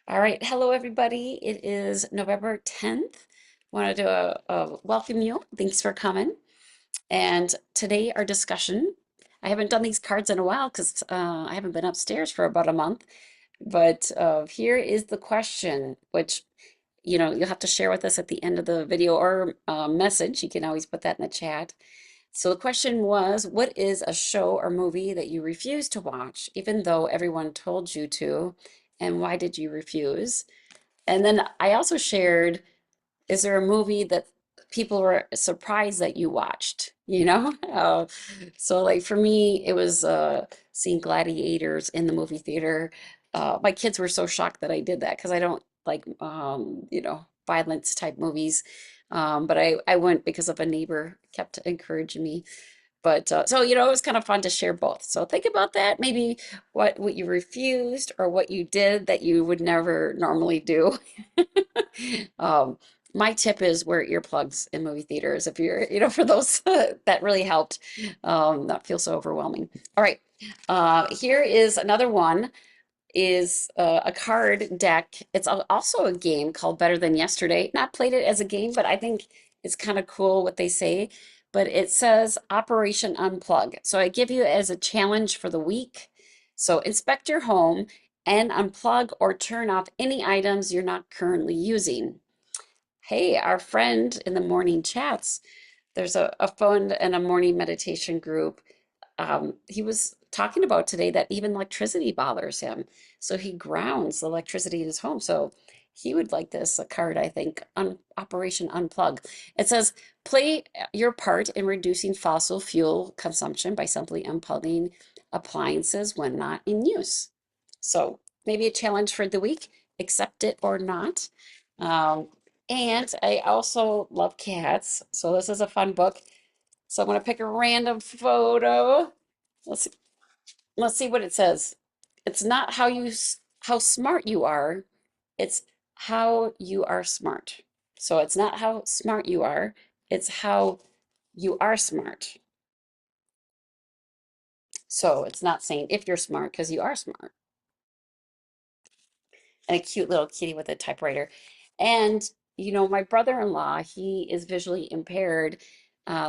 All right, hello everybody. It is November 10th. Wanted to welcome you. Thanks for coming. And today our discussion, I haven't done these cards in a while because I haven't been upstairs for about a month. But here is the question, which you'll have to share with us at the end of the video or message. You can always put that in the chat. So the question was, what is a show or movie that you refuse to watch, even though everyone told you to, and why did you refuse? And then I also shared, is there a movie that people were surprised that you watched? So like for me, it was seeing Gladiators in the movie theater. My kids were so shocked that I did that because I don't like violence type movies. But I went because of a neighbor kept encouraging me. But so it was kind of fun to share both. So think about that. Maybe what you refused or what you did that you would never normally do. Um, my tip is wear earplugs in movie theaters if you're, for those that really helped not feel so overwhelming. All right. Here is another one is a card deck. It's also a game called Better Than Yesterday. Not played it as a game, but I think it's kind of cool what they say. But it says Operation Unplug. So I give you as a challenge for the week. So inspect your home and unplug or turn off any items you're not currently using. Hey, our friend in the morning chats, there's a fun and a morning meditation group. He was talking about today that even electricity bothers him. So he grounds the electricity in his home. So he would like this a card, I think, on Operation Unplug. It says, play your part in reducing fossil fuel consumption by simply unplugging appliances when not in use. So maybe a challenge for the week, accept it or not. Um, and I also love cats. So this is a fun book. So I'm going to pick a random photo. Let's see, let's see what it says. It's not how smart you are, it's how you are smart. So it's not how smart you are, it's how you are smart. So it's not saying if you're smart because you are smart. And a cute little kitty with a typewriter. And my brother-in-law, he is visually impaired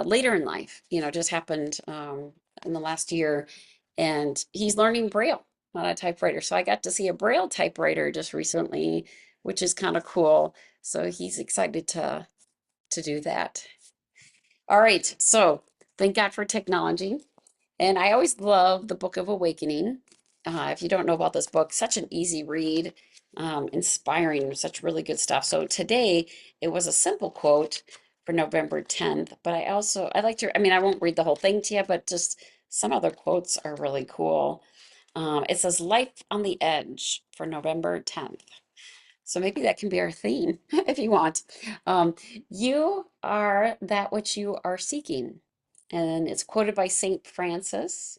later in life. Just happened in the last year, and he's learning Braille on a typewriter. So I got to see a Braille typewriter just recently, which is kind of cool. So he's excited to do that. All right, so thank God for technology. And I always love the Book of Awakening. If you don't know about this book, such an easy read, inspiring, such really good stuff. So today it was a simple quote for November 10th, but I like to, I won't read the whole thing to you, but just some other quotes are really cool. It says, Life on the Edge for November 10th. So maybe that can be our theme if you want. You are that which you are seeking. And it's quoted by Saint Francis.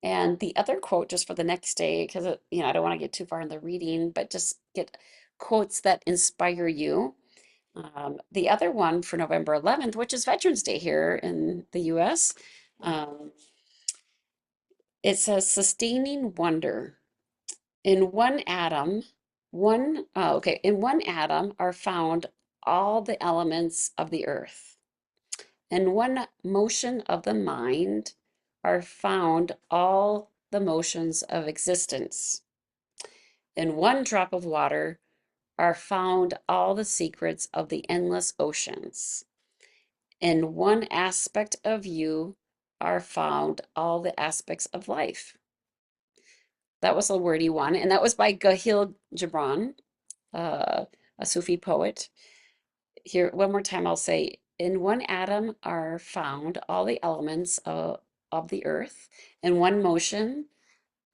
And the other quote, just for the next day, because I don't want to get too far in the reading, but just get quotes that inspire you. The other one for November 11th, which is Veterans Day here in the US, um, it says, Sustaining wonder. In one atom, in one atom are found all the elements of the earth. In one motion of the mind are found all the motions of existence. In one drop of water are found all the secrets of the endless oceans. In one aspect of you are found all the aspects of life. That was a wordy one, and that was by Kahil Gibran, uh, a Sufi poet. Here, one more time, I'll say, in one atom are found all the elements of the earth. In one motion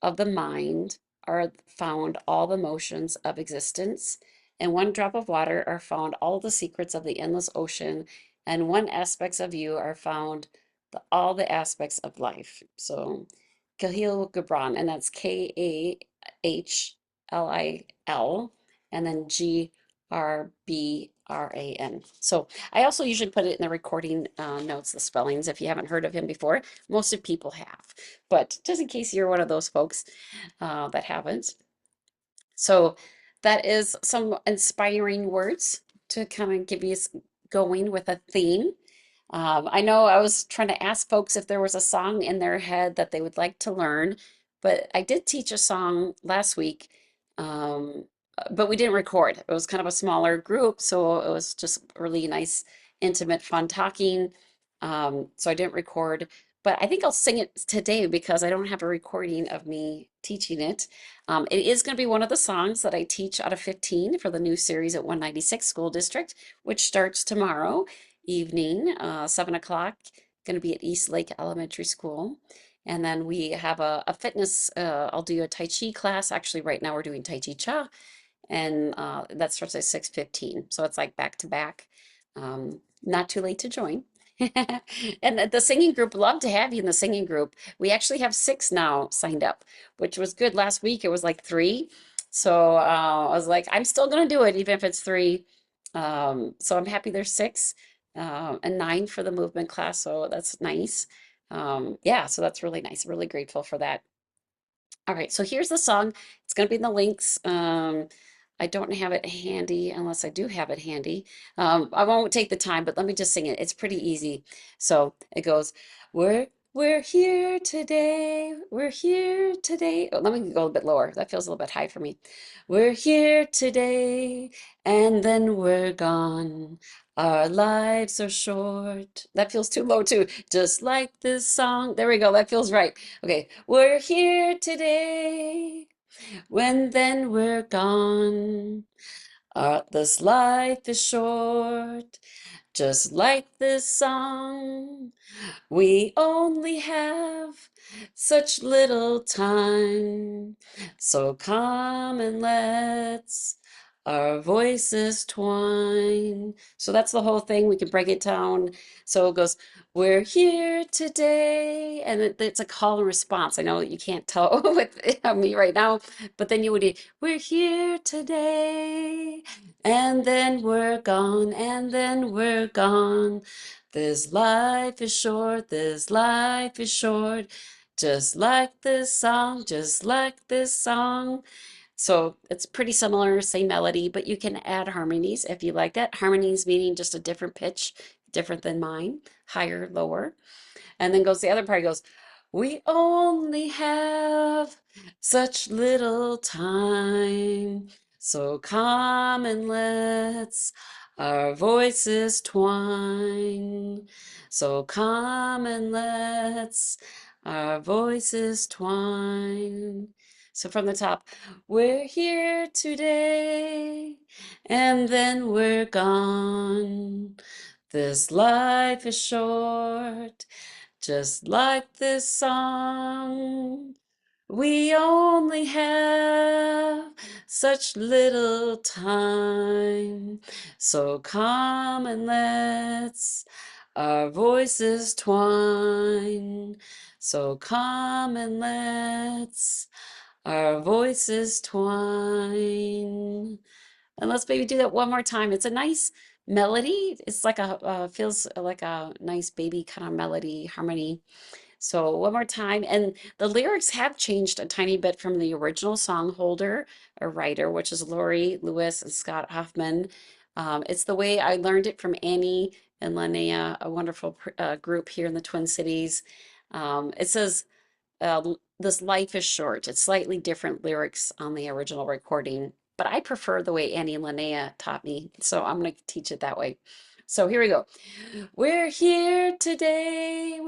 of the mind are found all the motions of existence. In one drop of water are found all the secrets of the endless ocean. And one aspects of you are found all the aspects of life. So, Kahil Gibran, and that's Kahlil, and then Grbran. So I also usually put it in the recording notes, the spellings, if you haven't heard of him before. Most of people have, but just in case you're one of those folks that haven't. So that is some inspiring words to kind of give you going with a theme. I know I was trying to ask folks if there was a song in their head that they would like to learn, but I did teach a song last week, um, but we didn't record. It was kind of a smaller group, so it was just really nice, intimate, fun talking. So I didn't record, but I think I'll sing it today because I don't have a recording of me teaching it. It is going to be one of the songs that I teach out of 15 for the new series at 196 School District, which starts tomorrow evening, 7 o'clock, going to be at East Lake Elementary School. And then we have a fitness, I'll do a Tai Chi class. Actually, right now we're doing Tai Chi Cha, and that starts at 6:15. So it's like back to back. Not too late to join. And the singing group, love to have you in the singing group. We actually have 6 now signed up, which was good. Last week it was like 3. So I was like, I'm still going to do it, even if it's 3. So I'm happy there's 6 and 9 for the movement class. So that's nice. Yeah, so that's really nice. Really grateful for that. All right, so here's the song. It's going to be in the links. I don't have it handy unless I do have it handy. I won't take the time, but let me just sing it. It's pretty easy. So it goes, we're here today. We're here today. Oh, let me go a little bit lower. That feels a little bit high for me. We're here today, and then we're gone. Our lives are short. That feels too low too. Just like this song. There we go. That feels right. Okay, we're here today, when then we're gone. This life is short, just like this song. We only have such little time, so come and let's our voices twine. So that's the whole thing. We can break it down. So it goes, we're here today. And it's a call and response. I know you can't tell with me right now, but then you would, we're here today. And then we're gone, and then we're gone. This life is short, this life is short, just like this song, just like this song. So it's pretty similar, same melody, but you can add harmonies if you like that. Harmonies meaning just a different pitch, different than mine, higher, lower. And then goes the other part goes, we only have such little time. So come and let's our voices twine. So come and let's our voices twine. So from the top, we're here today, and then we're gone. This life is short, just like this song. We only have such little time. So come and let's our voices twine. So come and let's our voices twine. And let's maybe do that one more time. It's a nice melody. It's like feels like a nice baby kind of melody, harmony. So one more time. And the lyrics have changed a tiny bit from the original song holder or writer, which is Lori Lewis and Scott Hoffman. It's the way I learned it from Annie and Linnea, a wonderful group here in the Twin Cities. It says, this life is short. It's slightly different lyrics on the original recording, but I prefer the way Annie and Linnea taught me, so I'm going to teach it that way. So here we go. We're here today,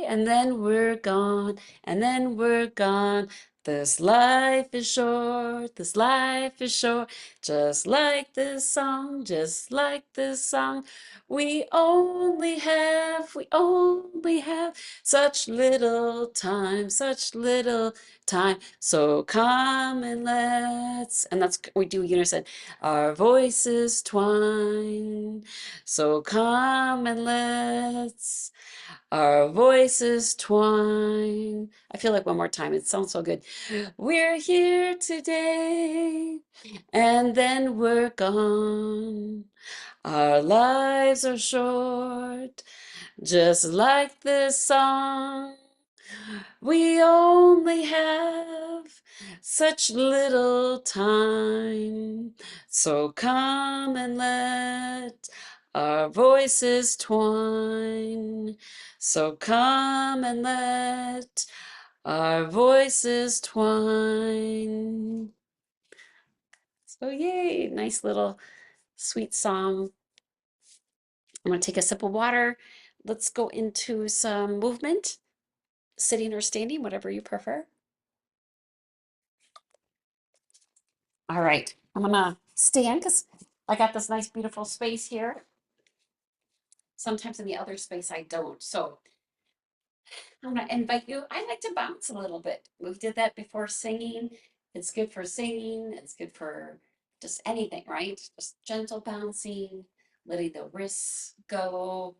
and then we're gone, and then we're gone. This life is short, this life is short, just like this song, just like this song. We only have such little time, such little time. So come and let's, and that's, we do unison, our voices twine. So come and let's our voices twine. I feel like one more time. It sounds so good. We're here today, and then we're gone. Our lives are short, just like this song. We only have such little time. So come and let our voices twine. So come and let our voices twine. So yay, nice little sweet song. I'm going to take a sip of water. Let's go into some movement, sitting or standing, whatever you prefer. All right, I'm gonna stand because I got this nice, beautiful space here. Sometimes in the other space I don't. So I'm gonna invite you. I like to bounce a little bit. We did that before singing. It's good for singing. It's good for just anything, right? Just gentle bouncing, letting the wrists go,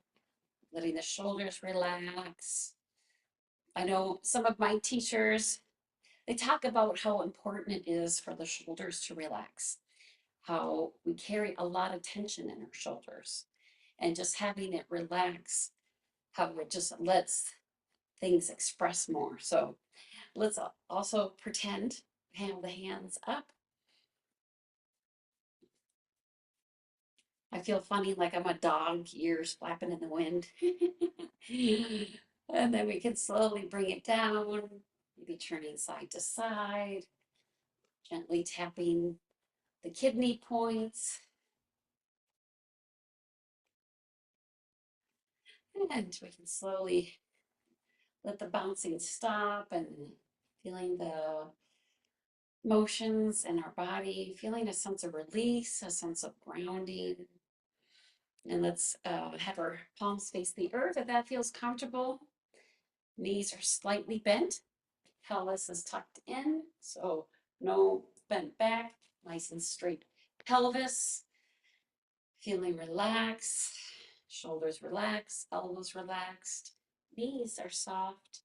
letting the shoulders relax. I know some of my teachers, they talk about how important it is for the shoulders to relax, how we carry a lot of tension in our shoulders, and just having it relax, how it just lets things express more. So let's also pretend, have the hands up. I feel funny like I'm a dog, ears flapping in the wind. And then we can slowly bring it down, maybe turning side to side, gently tapping the kidney points. And we can slowly let the bouncing stop and feeling the motions in our body, feeling a sense of release, a sense of grounding. And let's have our palms face the earth if that feels comfortable. Knees are slightly bent, pelvis is tucked in, so no bent back, nice and straight pelvis. Feeling relaxed, shoulders relaxed, elbows relaxed, knees are soft.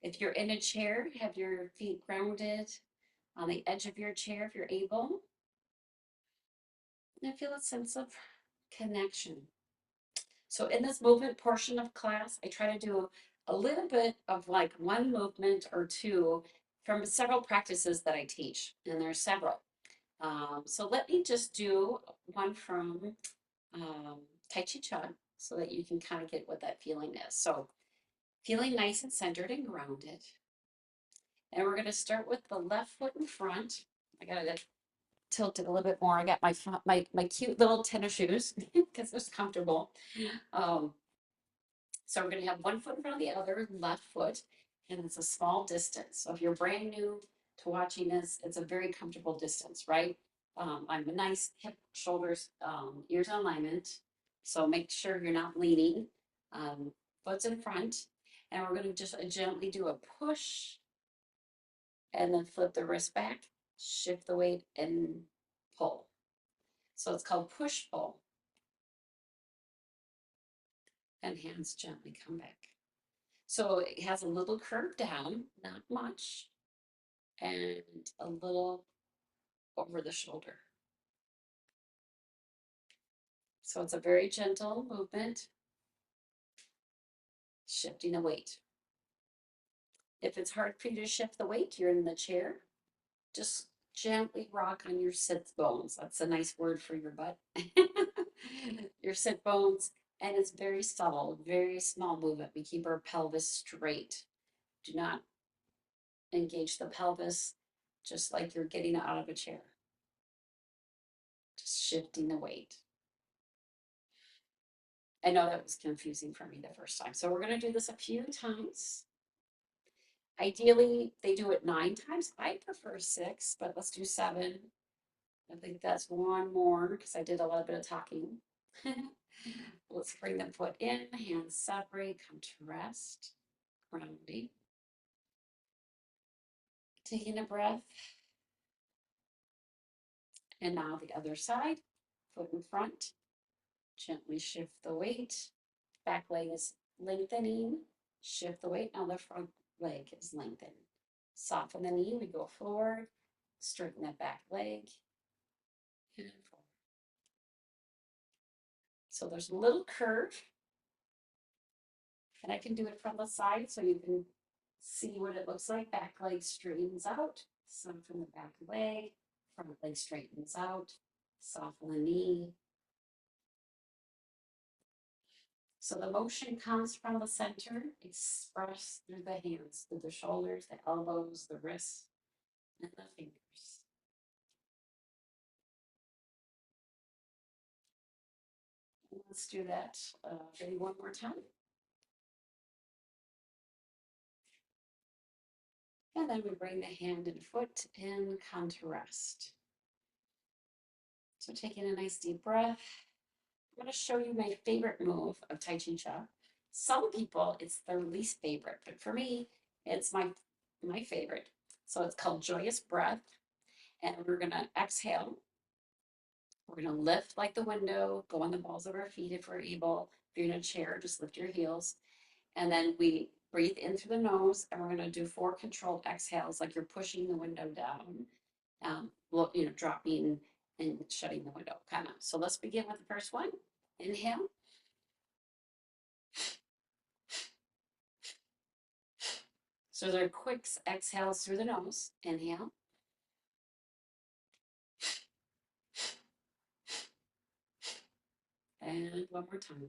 If you're in a chair, have your feet grounded on the edge of your chair if you're able. And feel a sense of connection. So in this movement portion of class, I try to do a little bit of like one movement or two from several practices that I teach, and there's several. So let me just do one from Tai Chi Chuan so that you can kind of get what that feeling is. So feeling nice and centered and grounded. And we're going to start with the left foot in front. I got to tilt it a little bit more. I got my cute little tennis shoes because it's comfortable. Um, so we're going to have one foot in front of the other, left foot, and it's a small distance. So if you're brand new to watching this, it's a very comfortable distance, right? I'm a nice hip, shoulders, ears in alignment. So make sure you're not leaning. Foot's in front, and we're going to just gently do a push and then flip the wrist back, shift the weight, and pull. So it's called push pull. And hands gently come back. So it has a little curve down, not much, and a little over the shoulder. So it's a very gentle movement, shifting the weight. If it's hard for you to shift the weight, you're in the chair, just gently rock on your sit bones. That's a nice word for your butt. Your sit bones, and it's very subtle, very small movement. We keep our pelvis straight. Do not engage the pelvis, just like you're getting out of a chair. Just shifting the weight. I know that was confusing for me the first time. So we're going to do this a few times. Ideally, they do it 9 times. I prefer 6, but let's do 7. I think that's one more because I did a little bit of talking. Let's bring the foot in, hands separate, come to rest, grounding. Taking a breath. And now the other side, foot in front. Gently shift the weight. Back leg is lengthening. Shift the weight. Now the front leg is lengthened. Soften the knee. We go forward. Straighten that back leg. And forward. So there's a little curve. And I can do it from the side so you can see what it looks like. Back leg straightens out. Soften the back leg, front leg straightens out, soften the knee. So the motion comes from the center, expressed through the hands, through the shoulders, the elbows, the wrists, and the fingers. And let's do that maybe one more time. And then we bring the hand and foot and come to rest. So taking a nice deep breath. I'm going to show you my favorite move of Tai Chi Cha. Some people, it's their least favorite, but for me, it's my favorite. So it's called Joyous Breath. And we're going to exhale. We're going to lift like the window, go on the balls of our feet if we're able. If you're in a chair, just lift your heels. And then we breathe in through the nose, and we're going to do 4 controlled exhales, like you're pushing the window down, dropping and shutting the window, kind of. So let's begin with the first one. Inhale. So they're quick exhales through the nose. Inhale. And one more time.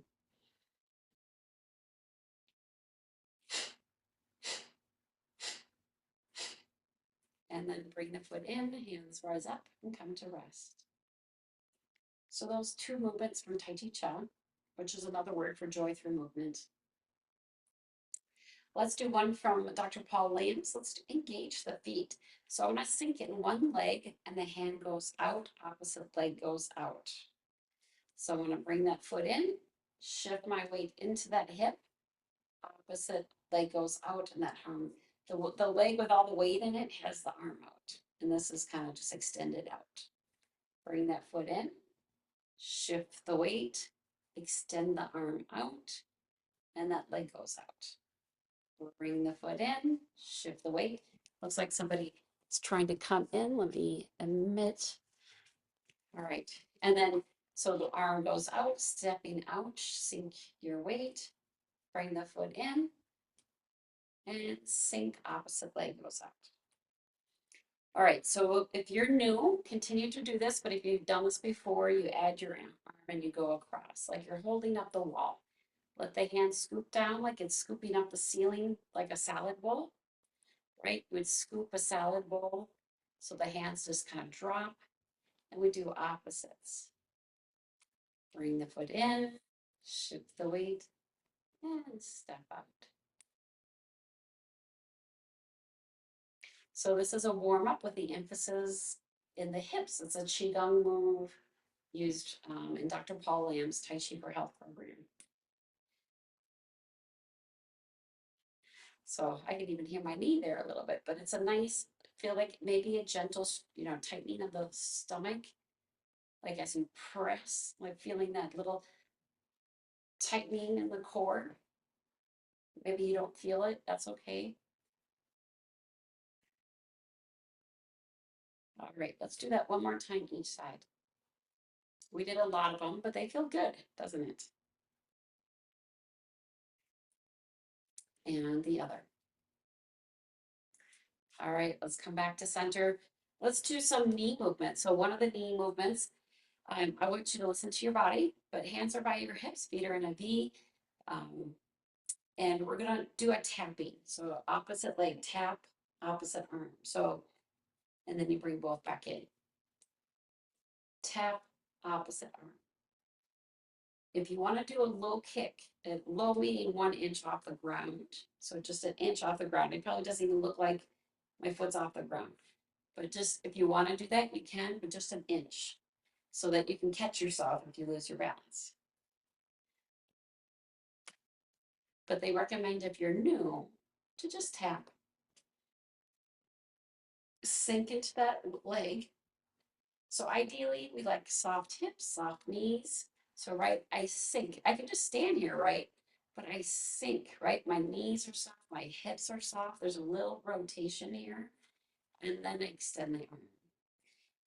And then bring the foot in, hands rise up, and come to rest. So those 2 movements from Tai Chi Cha, which is another word for joy through movement. Let's do one from Dr. Paul Lambs. Let's engage the feet. So I'm going to sink in one leg, and the hand goes out, opposite leg goes out. So I'm going to bring that foot in, shift my weight into that hip, opposite leg goes out, and that arm, the leg with all the weight in it has the arm out. And this is kind of just extended out. Bring that foot in, shift the weight, extend the arm out, and that leg goes out. We'll bring the foot in, shift the weight. Looks like somebody is trying to come in. Let me admit. All right. And then, so the arm goes out, stepping out, sink your weight, bring the foot in, and sink, opposite leg goes out. All right, so if you're new, continue to do this, but if you've done this before, you add your arm and you go across, like you're holding up the wall. Let the hand scoop down like it's scooping up the ceiling like a salad bowl, right? You would scoop a salad bowl, so the hands just kind of drop, and we do opposites. Bring the foot in, shift the weight, and step out. So this is a warm-up with the emphasis in the hips. It's a Qigong move used in Dr. Paul Lamb's Tai Chi for Health program. So I can even hear my knee there a little bit, but it's a nice, feel like maybe a gentle, tightening of the stomach. Like as you press, like feeling that little tightening in the core. Maybe you don't feel it, that's okay. All right, let's do that one more time each side. We did a lot of them, but they feel good, doesn't it? And the other. All right, let's come back to center. Let's do some knee movements. So one of the knee movements, I want you to listen to your body, but hands are by your hips, feet are in a V. And we're gonna do a tapping. So opposite leg tap, opposite arm. So, and then you bring both back in. Tap, opposite arm. If you want to do a low kick, a low meaning 1 inch off the ground, so just an inch off the ground. It probably doesn't even look like my foot's off the ground. But just if you want to do that, you can, but just an inch so that you can catch yourself if you lose your balance. But they recommend if you're new to just tap. Sink into that leg. So ideally, we like soft hips, soft knees. So right, I sink. I can just stand here, right? But I sink, right? My knees are soft, my hips are soft. There's a little rotation here. And then I extend my arm.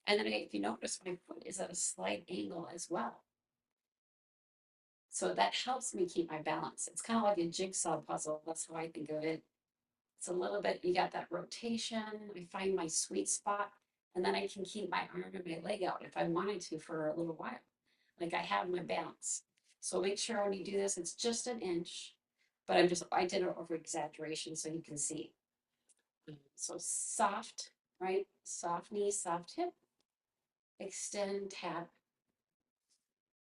And then if you notice, my foot is at a slight angle as well. So that helps me keep my balance. It's kind of like a jigsaw puzzle. That's how I think of it. It's a little bit, you got that rotation. I find my sweet spot, and then I can keep my arm and my leg out if I wanted to for a little while. Like I have my balance. So make sure when you do this, it's just an inch, but I did it over exaggeration so you can see. So soft, right? Soft knee, soft hip, extend, tap,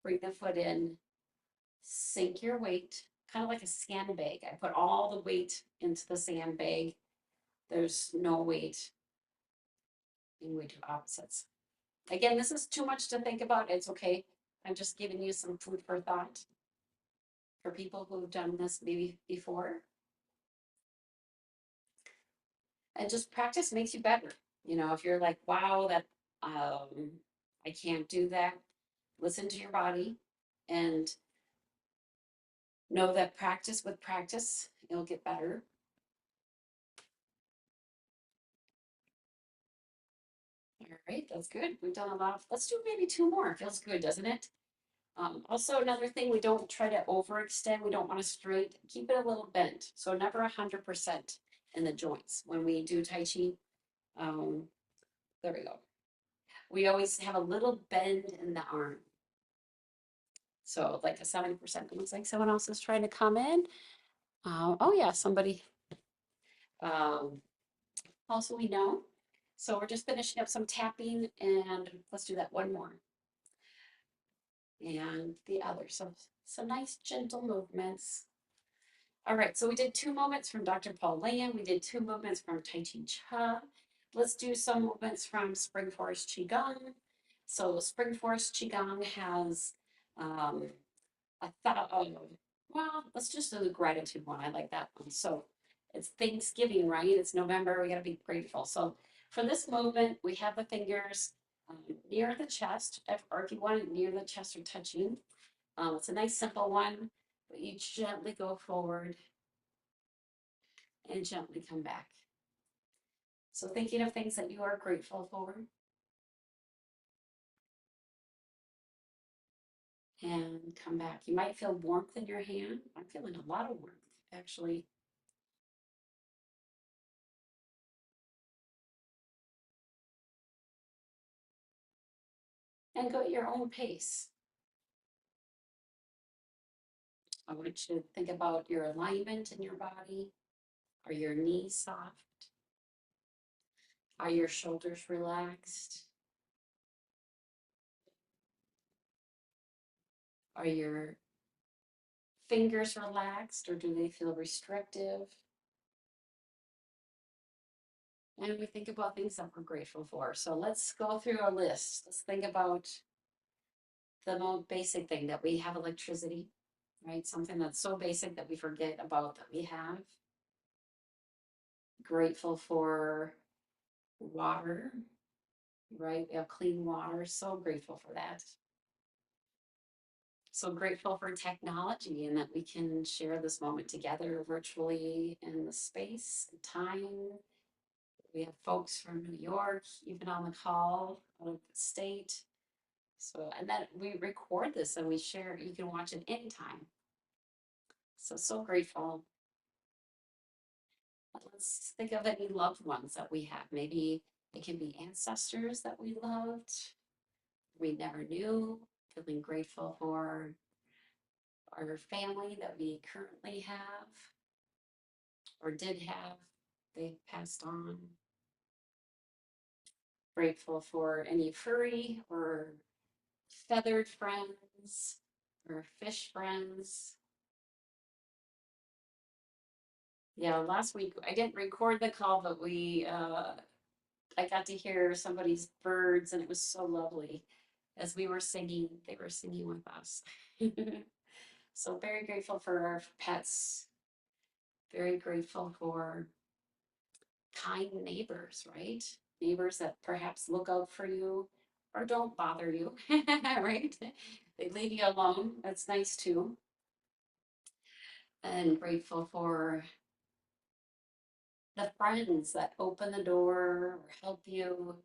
bring the foot in, sink your weight, kind of like a sandbag. I put all the weight into the sandbag. There's no weight in we do opposites. Again, this is too much to think about. It's okay. I'm just giving you some food for thought for people who've done this maybe before. And just practice makes you better. You know, if you're like, wow, that I can't do that, listen to your body and know that practice with practice, it'll get better. All right, that's good. We've done a lot of, let's do maybe two more. Feels good, doesn't it? Also, another thing, we don't try to overextend. We don't want to straight, keep it a little bent. So never 100% in the joints. When we do Tai Chi, um, there we go. We always have a little bend in the arm. So like a 70%, it looks like someone else is trying to come in. Oh yeah, somebody um, also we know. So we're just finishing up some tapping and let's do that one more. And the other. So some nice gentle movements. All right, so we did two movements from Dr. Paul Lamb. We did two movements from Tai Chi Cha. Let's do some movements from Spring Forest Qigong. So Spring Forest Qigong has I thought, well, let's just do the gratitude one. I like that one. So it's Thanksgiving, right? It's November. We got to be grateful. So for this movement, we have the fingers near the chest, or if you want it near the chest or touching. It's a nice simple one, but you gently go forward and gently come back. So thinking of things that you are grateful for and come back. You might feel warmth in your hand. I'm feeling a lot of warmth, actually. And go at your own pace. I want you to think about your alignment in your body. Are your knees soft? Are your shoulders relaxed? Are your fingers relaxed or do they feel restrictive? And we think about things that we're grateful for. So let's go through a list. Let's think about the most basic thing that we have electricity, right? Something that's so basic that we forget about that we have. Grateful for water, right? We have clean water. So grateful for that. So grateful for technology and that we can share this moment together virtually in the space and time. We have folks from New York, even on the call, out of the state. So, and then we record this and we share, you can watch it anytime. So, so grateful. Let's think of any loved ones that we have. Maybe it can be ancestors that we loved, we never knew, feeling grateful for our family that we currently have or did have, they passed on. Grateful for any furry or feathered friends or fish friends. Yeah, last week I didn't record the call, but I got to hear somebody's birds and it was so lovely. As we were singing, they were singing with us. So very grateful for our pets. Very grateful for kind neighbors, right? Neighbors that perhaps look out for you or don't bother you, right? They leave you alone. That's nice too. And grateful for the friends that open the door or help you.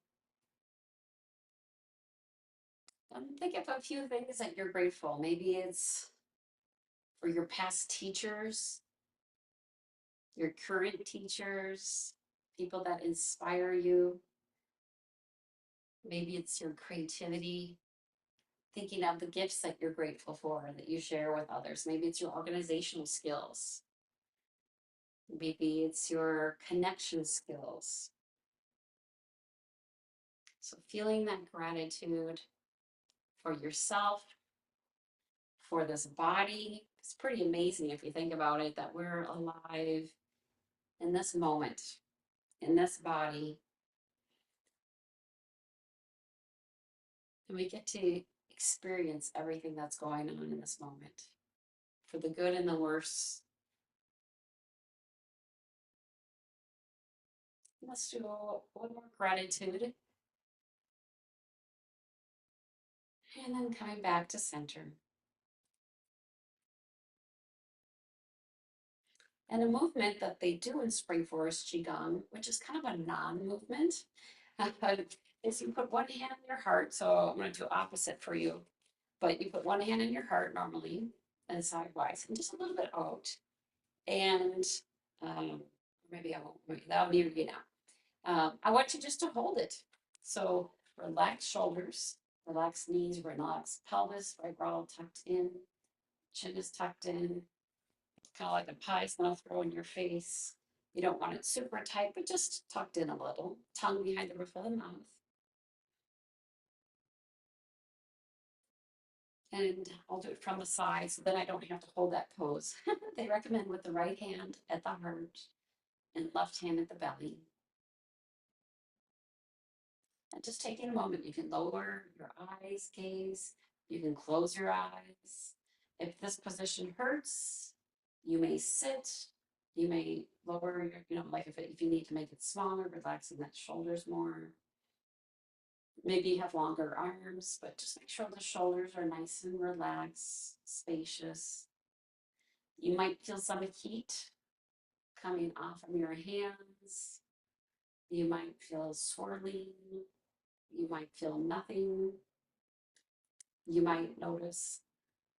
Think of a few things that you're grateful. Maybe it's for your past teachers, your current teachers, people that inspire you. Maybe it's your creativity, thinking of the gifts that you're grateful for that you share with others. Maybe it's your organizational skills. Maybe it's your connection skills. So feeling that gratitude for yourself, for this body. It's pretty amazing if you think about it that we're alive in this moment, in this body, and we get to experience everything that's going on in this moment for the good and the worse. Let's do one more gratitude. And then coming back to center. And a movement that they do in Spring Forest Qigong, which is kind of a non-movement, is you put one hand on your heart. So I'm going to do opposite for you. But you put one hand in your heart normally and sidewise and just a little bit out. And um, maybe I won't, maybe that'll be you now. I want you just to hold it. So relax shoulders, relax knees, relax pelvis, right brow tucked in, chin is tucked in, kind of like a pie's gonna throw in your face. You don't want it super tight, but just tucked in a little. Tongue behind the roof of the mouth. And I'll do it from the side so then I don't have to hold that pose. They recommend with the right hand at the heart and left hand at the belly. And just taking a moment, you can lower your eyes, gaze, you can close your eyes. If this position hurts, you may sit, you may lower your, like if you need to make it smaller, relaxing that shoulders more. Maybe you have longer arms, but just make sure the shoulders are nice and relaxed, spacious. You might feel some heat coming off of your hands. You might feel swirling. You might feel nothing. You might notice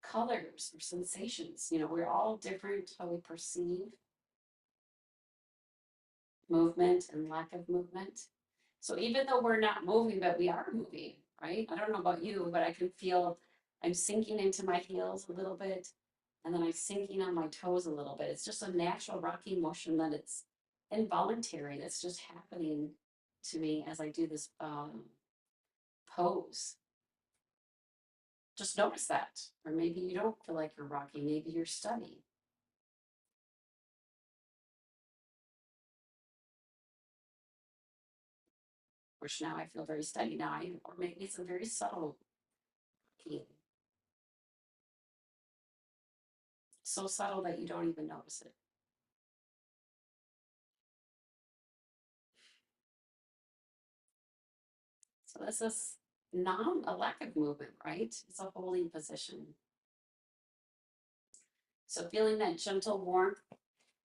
colors or sensations. We're all different how we perceive movement and lack of movement. So even though we're not moving, but we are moving, right? I don't know about you, but I can feel I'm sinking into my heels a little bit, and then I'm sinking on my toes a little bit. It's just a natural rocking motion that it's involuntary. That's just happening to me as I do this pose. Just notice that. Or maybe you don't feel like you're rocking, maybe you're studying. Which now I feel very steady now, or maybe it's a very subtle key. So subtle that you don't even notice it. So this is not a lack of movement, right? It's a holding position. So feeling that gentle warmth,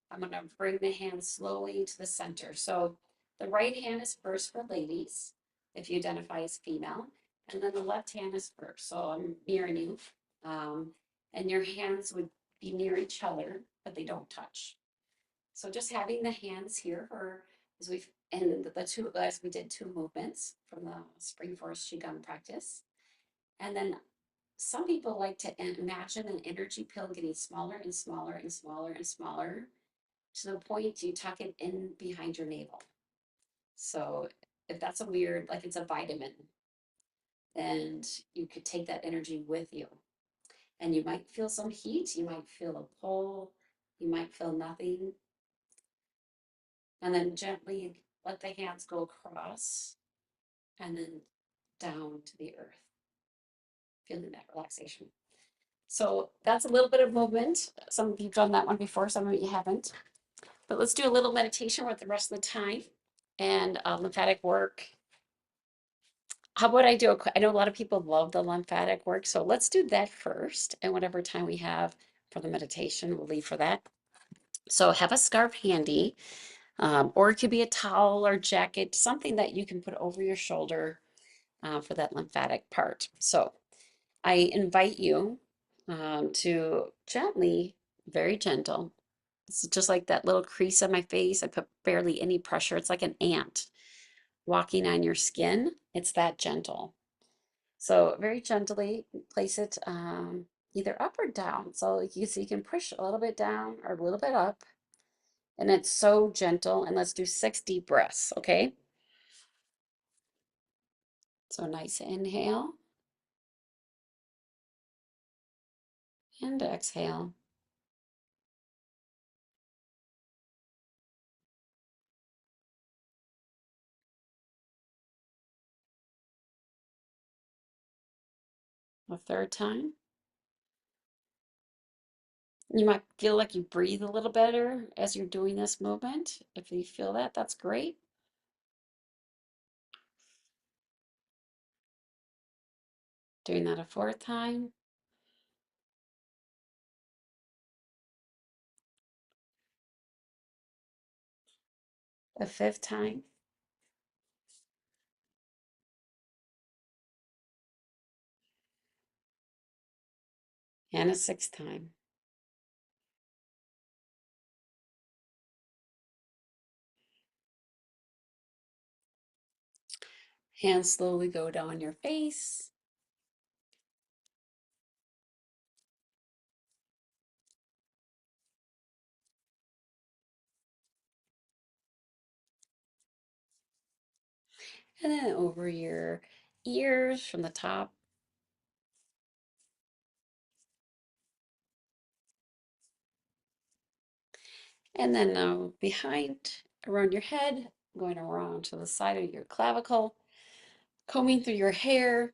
I'm going to bring the hand slowly to the center. So the right hand is first for ladies, if you identify as female, and then the left hand is first. So I'm mirroring you. And your hands would be near each other, but they don't touch. So just having the hands here for as we've and the two as we did two movements from the Spring Forest Qigong practice. And then some people like to imagine an energy pill getting smaller and smaller and smaller and smaller to the point you tuck it in behind your navel. So if that's a weird, like it's a vitamin, and you could take that energy with you. And you might feel some heat, you might feel a pull, you might feel nothing. And then gently let the hands go across and then down to the earth, feeling that relaxation. So that's a little bit of movement. Some of you've done that one before, some of you haven't. But let's do a little meditation with the rest of the time and lymphatic work. How about I do I know a lot of people love the lymphatic work, so let's do that first. And whatever time we have for the meditation, we'll leave for that. So have a scarf handy, or it could be a towel or jacket, something that you can put over your shoulder for that lymphatic part. So I invite you to gently, very gentle, It's just like that little crease on my face. I put barely any pressure. It's like an ant walking on your skin. It's that gentle. So very gently place it either up or down. So you can push a little bit down or a little bit up. And it's so gentle. And let's do 6 deep breaths, okay? So nice inhale and exhale. A third time. You might feel like you breathe a little better as you're doing this movement. If you feel that, that's great. Doing that a fourth time. A fifth time. And a sixth time. Hands slowly go down your face. And then over your ears from the top. And then behind, around your head, going around to the side of your clavicle, combing through your hair.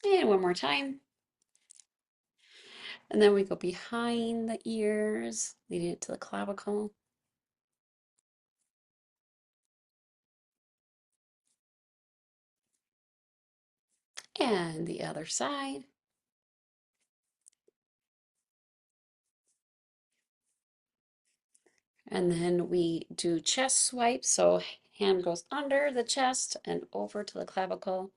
And one more time. And then we go behind the ears, leading it to the clavicle. And the other side. And then we do chest swipes. So hand goes under the chest and over to the clavicle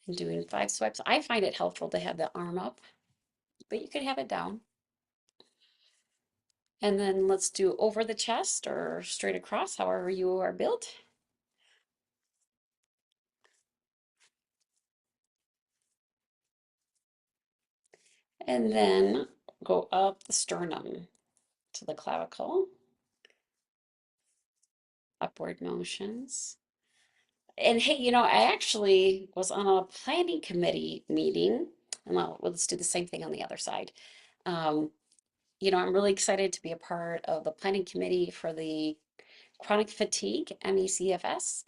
and doing 5 swipes. I find it helpful to have the arm up, but you could have it down. And then let's do over the chest or straight across, however you are built. And then go up the sternum to the clavicle, upward motions. And hey, I actually was on a planning committee meeting, and let's do the same thing on the other side. Um, I'm really excited to be a part of the planning committee for the chronic fatigue, MECFS.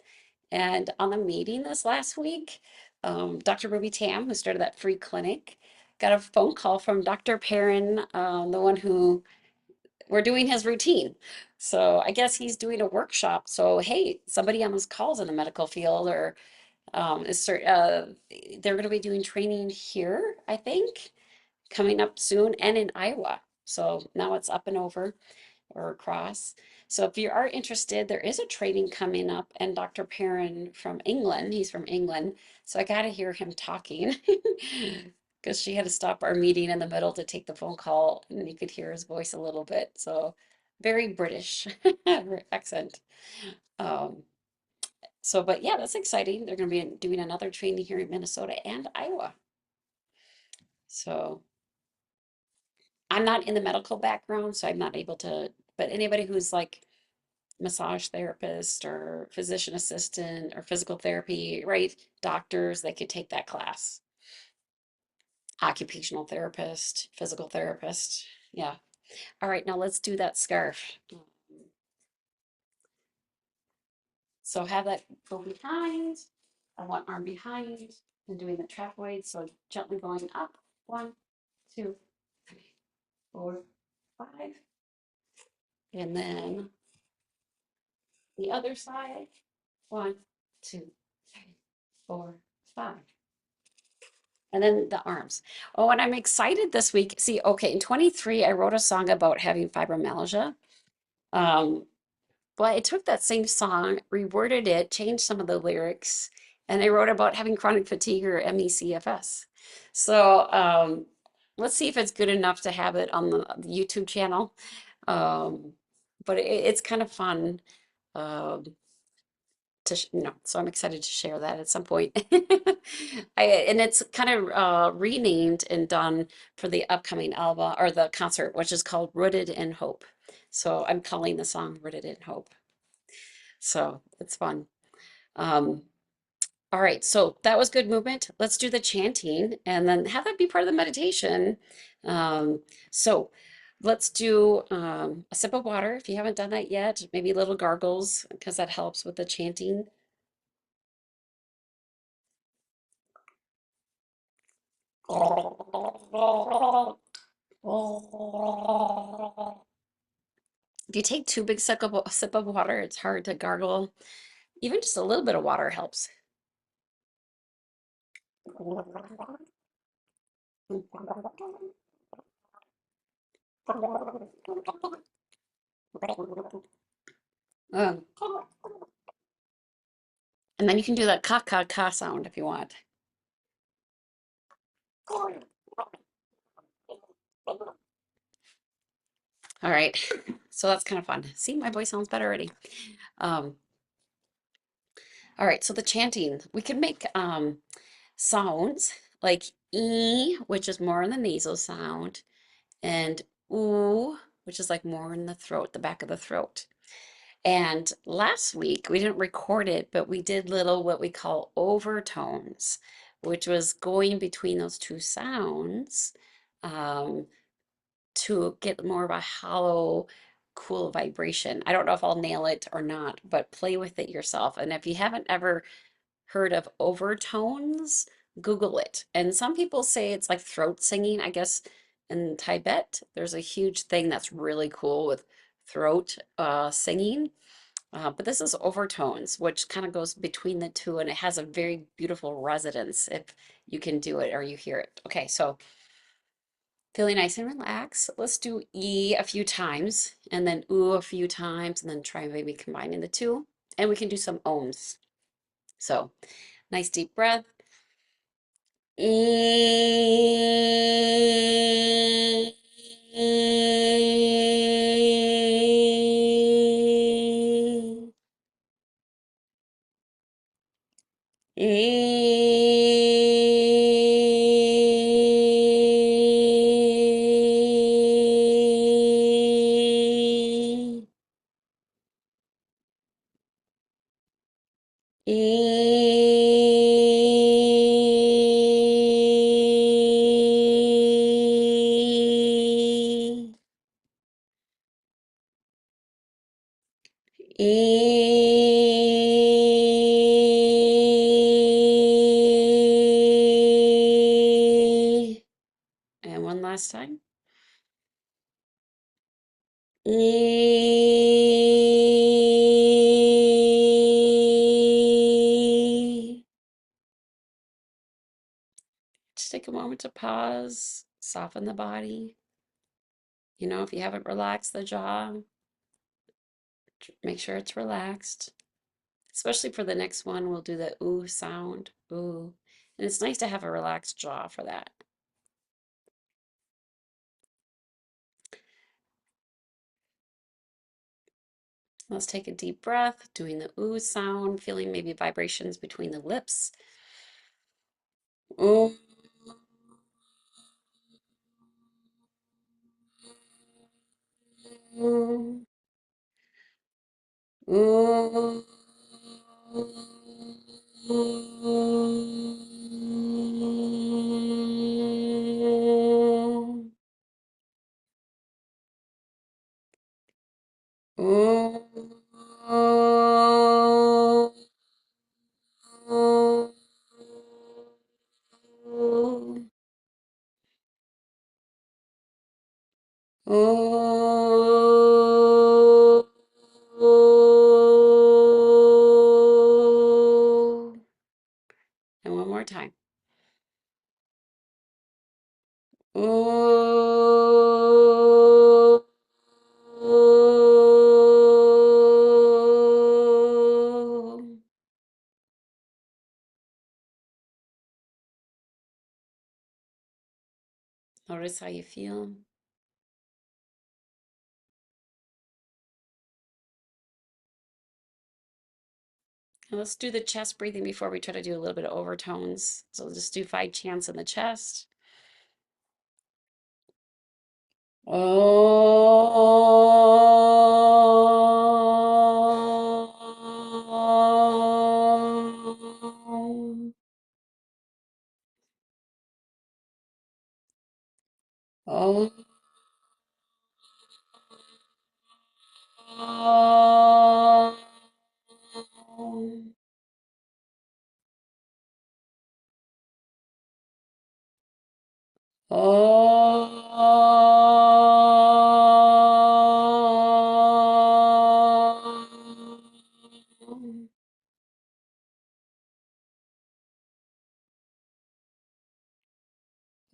And on the meeting this last week, Dr. Ruby Tam, who started that free clinic, got a phone call from Dr. Perrin, the one who we're doing his routine. So I guess he's doing a workshop. So hey, somebody on his calls in the medical field or they're going to be doing training here, I think, coming up soon, and in Iowa. So now it's up and over or across. So if you are interested, there is a training coming up, and Dr. Perrin from England, he's from England, so I got to hear him talking because she had to stop our meeting in the middle to take the phone call, and you could hear his voice a little bit. So very British accent. Um, but yeah, that's exciting. They're going to be doing another training here in Minnesota and Iowa. So I'm not in the medical background, so I'm not able to, but anybody who's like massage therapist or physician assistant or physical therapy, right? Doctors, they could take that class. Occupational therapist, physical therapist. Yeah. All right, now let's do that scarf. So have that go behind, and one arm behind, and doing the trapezoid. So gently going up. 1, 2, 3, 4, 5. And then the other side. 1, 2, 3, 4, 5. And then the arms. Oh, and I'm excited this week. See, okay, in 23, I wrote a song about having fibromyalgia. Um, but I took that same song, reworded it, changed some of the lyrics, and I wrote about having chronic fatigue or MECFS. So let's see if it's good enough to have it on the YouTube channel. Um, but it's kind of fun. Um, so I'm excited to share that at some point. And it's kind of renamed and done for the upcoming album or the concert, which is called Rooted in Hope. So I'm calling the song Rooted in Hope. So it's fun. Um, all right, so that was good movement. Let's do the chanting and then have that be part of the meditation. Um, so let's do a sip of water if you haven't done that yet, maybe little gargles because that helps with the chanting. If you take too big sip of water, it's hard to gargle. Even just a little bit of water helps. Um, and then you can do that ka ka ka sound if you want. All right, so that's kind of fun. See, my voice sounds better already. Um, all right, so the chanting, we can make sounds like E, which is more in the nasal sound, and oo, which is like more in the throat, the back of the throat. And last week we didn't record it, but we did little what we call overtones, which was going between those two sounds um, to get more of a hollow, cool vibration. I don't know if I'll nail it or not, but play with it yourself. And if you haven't ever heard of overtones, Google it. And some people say it's like throat singing. I guess in Tibet, there's a huge thing that's really cool with throat singing. But this is overtones, which kind of goes between the two, and it has a very beautiful resonance if you can do it or you hear it. Okay, so feeling nice and relaxed. Let's do E a few times, and then oo a few times, and then try maybe combining the two. And we can do some ohms. So nice deep breath. E. E. E. E. And one last time. E. Just take a moment to pause, soften the body. You know, if you haven't relaxed the jaw, make sure it's relaxed. Especially for the next one, we'll do the ooh sound, ooh. And it's nice to have a relaxed jaw for that. Let's take a deep breath, doing the ooh sound, feeling maybe vibrations between the lips. Ooh. Ooh. Ooh. Ooh. Ooh. And one more time. Ooh. Notice how you feel. And let's do the chest breathing before we try to do a little bit of overtones. So we'll just do 5 chants in the chest. Om. Om. Om. Om.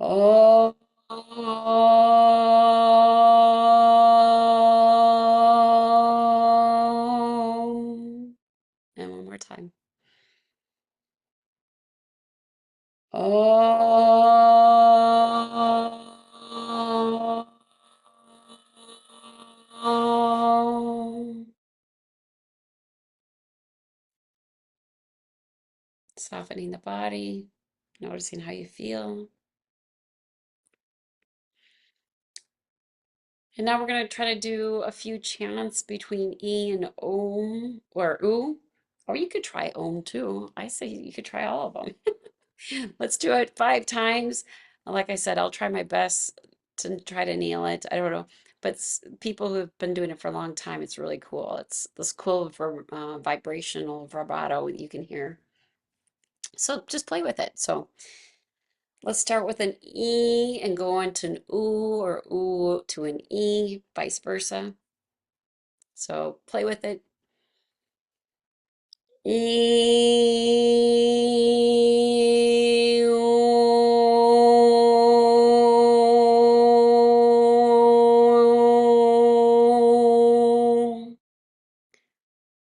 Om. And one more time. Om. Softening the body, noticing how you feel. And now we're going to try to do a few chants between E and Om or Oo. Or you could try Om too. I say you could try all of them. Let's do it 5 times. Like I said, I'll try my best to try to nail it. I don't know. But people who've been doing it for a long time, it's really cool. It's this cool vibrational vibrato you can hear. So just play with it. So let's start with an E and go on to an oo or oo to an E, vice versa. So play with it. E, oo.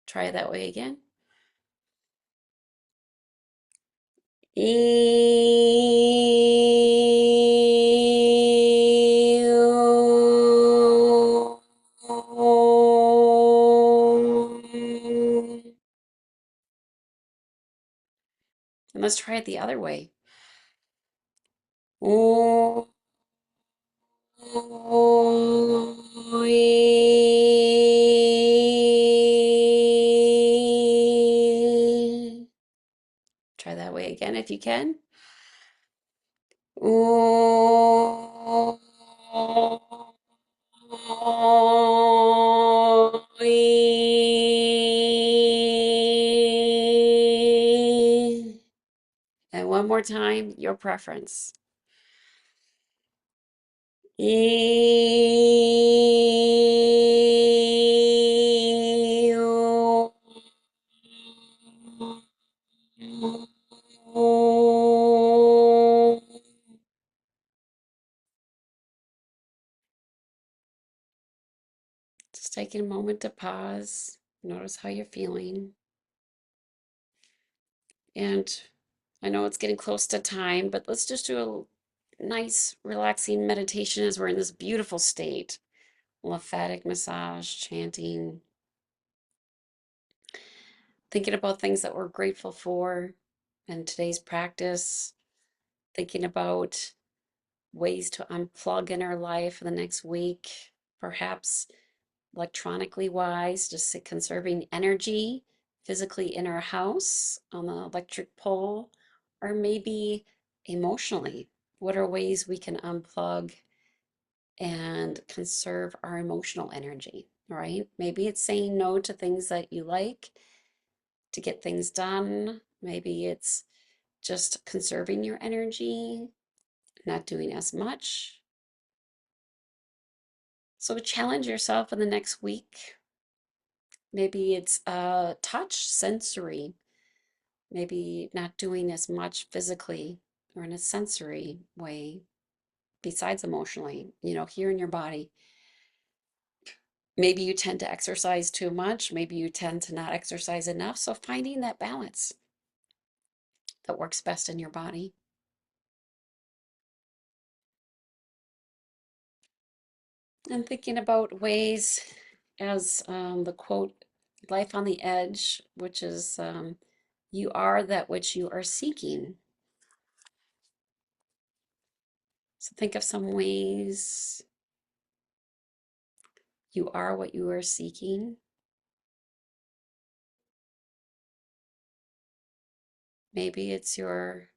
Try it that way again. E, oo. And let's try it the other way. Ooh. Try that way again if you can. Ooh. And one more time, your preference. Ew. Just taking a moment to pause, notice how you're feeling. And I know it's getting close to time, but let's just do a nice, relaxing meditation as we're in this beautiful state. Lymphatic massage, chanting, thinking about things that we're grateful for in today's practice, thinking about ways to unplug in our life for the next week, perhaps electronically wise, just conserving energy physically in our house on the electric pole, or maybe emotionally. What are ways we can unplug and conserve our emotional energy, right? Maybe it's saying no to things that you like to get things done. Maybe it's just conserving your energy, not doing as much. So challenge yourself in the next week. Maybe it's touch, sensory. Maybe not doing as much physically or in a sensory way besides emotionally, here in your body. Maybe you tend to exercise too much. Maybe you tend to not exercise enough. So finding that balance that works best in your body. And thinking about ways as the quote, life on the edge, which is you are that which you are seeking. So think of some ways you are what you are seeking. Maybe it's your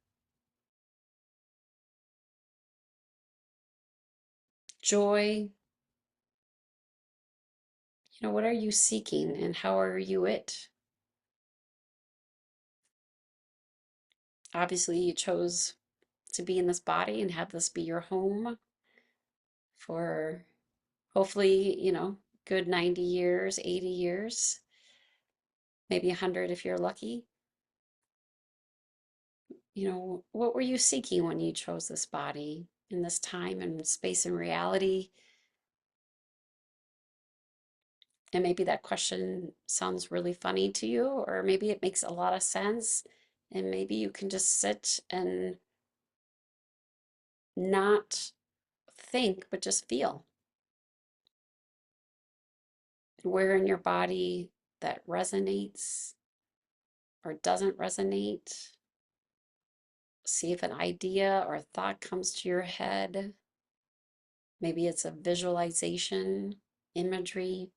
joy. You know, what are you seeking and how are you it? Obviously, you chose to be in this body and have this be your home for hopefully, good 90 years, 80 years, maybe 100 if you're lucky. What were you seeking when you chose this body in this time and space and reality? And maybe that question sounds really funny to you, or maybe it makes a lot of sense. And maybe you can just sit and not think, but just feel where in your body that resonates or doesn't resonate. See if an idea or a thought comes to your head. Maybe it's a visualization, imagery.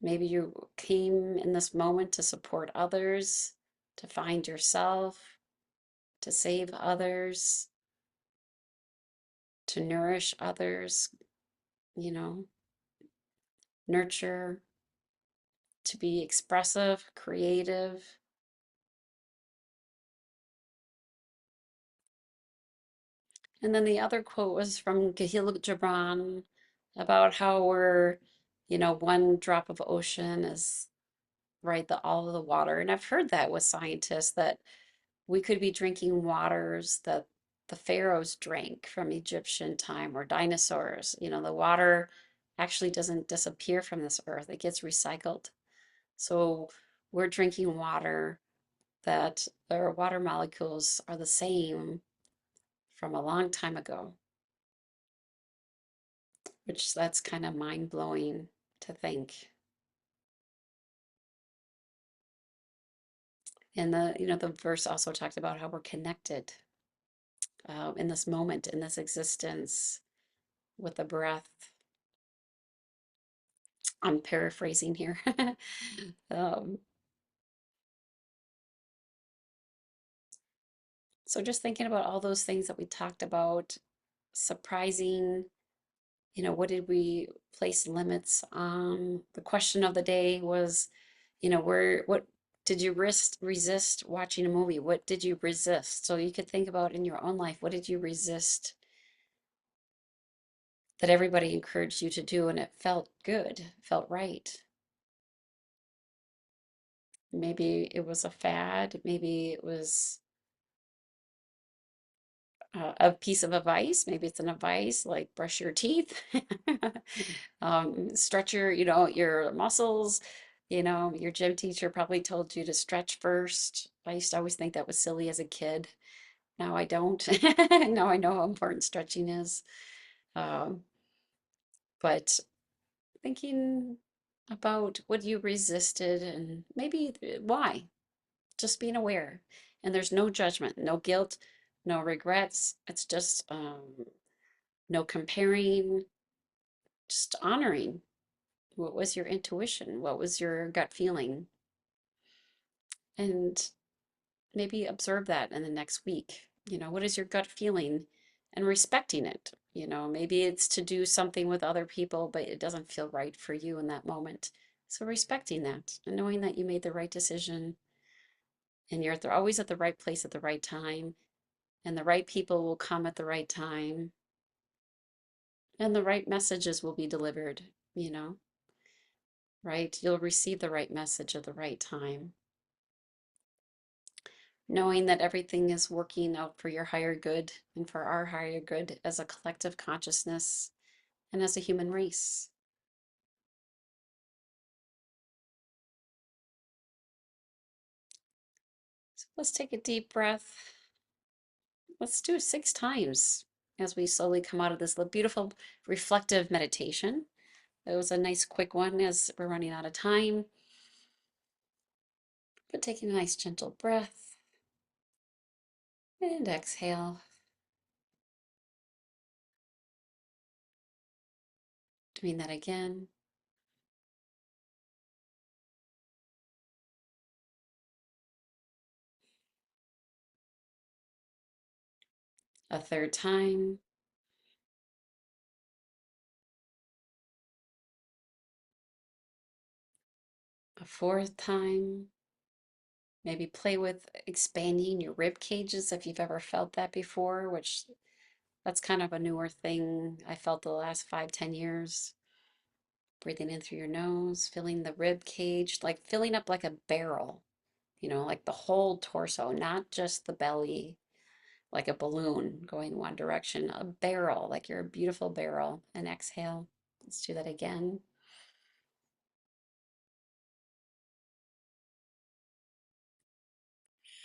Maybe you came in this moment to support others, to find yourself, to save others, to nourish others, you know, nurture, to be expressive, creative. And then the other quote was from Kahil Gibran about how we're, one drop of ocean is right, all of the water. And I've heard that with scientists that we could be drinking waters that the pharaohs drank from Egyptian time or dinosaurs. The water actually doesn't disappear from this earth, it gets recycled. So we're drinking water that our water molecules are the same from a long time ago, which that's kind of mind blowing to think. And the verse also talked about how we're connected in this moment, in this existence, with the breath. I'm paraphrasing here. um, so just thinking about all those things that we talked about, surprising, what did we place limits on? The question of the day was, what did you resist watching a movie? What did you resist? So you could think about in your own life, what did you resist that everybody encouraged you to do and it felt good, felt right? Maybe it was a fad, maybe it was a piece of advice. Maybe it's an advice like brush your teeth, stretch your muscles. Your gym teacher probably told you to stretch first. I used to always think that was silly as a kid. Now I don't. Now I know how important stretching is. Um, but thinking about what you resisted and maybe why, just being aware. And there's no judgment, no guilt, no regrets. It's just no comparing, just honoring. What was your intuition? What was your gut feeling? And maybe observe that in the next week. What is your gut feeling? And respecting it. Maybe it's to do something with other people, but it doesn't feel right for you in that moment. So respecting that and knowing that you made the right decision and you're always at the right place at the right time, and the right people will come at the right time, and the right messages will be delivered, right? You'll receive the right message at the right time. Knowing that everything is working out for your higher good and for our higher good as a collective consciousness and as a human race. So let's take a deep breath. Let's do it 6 times. as we slowly come out of this beautiful reflective meditation. It was a nice quick one as we're running out of time, but taking a nice gentle breath and exhale. Doing that again. A third time. A fourth time. Maybe play with expanding your rib cages if you've ever felt that before, which that's kind of a newer thing I felt the last 5, 10 years. Breathing in through your nose, filling the rib cage, like filling up like a barrel, like the whole torso, not just the belly, like a balloon going one direction, a barrel, like you're a beautiful barrel. And exhale. Let's do that again.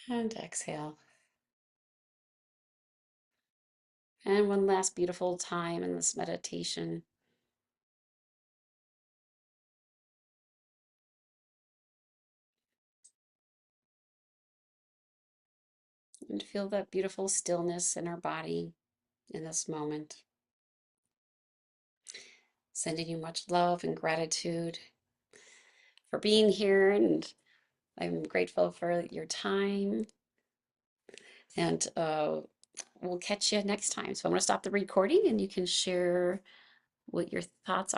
And exhale. And one last beautiful time in this meditation. And feel that beautiful stillness in our body in this moment. Sending you much love and gratitude for being here. And I'm grateful for your time. And we'll catch you next time. So I'm going to stop the recording and you can share what your thoughts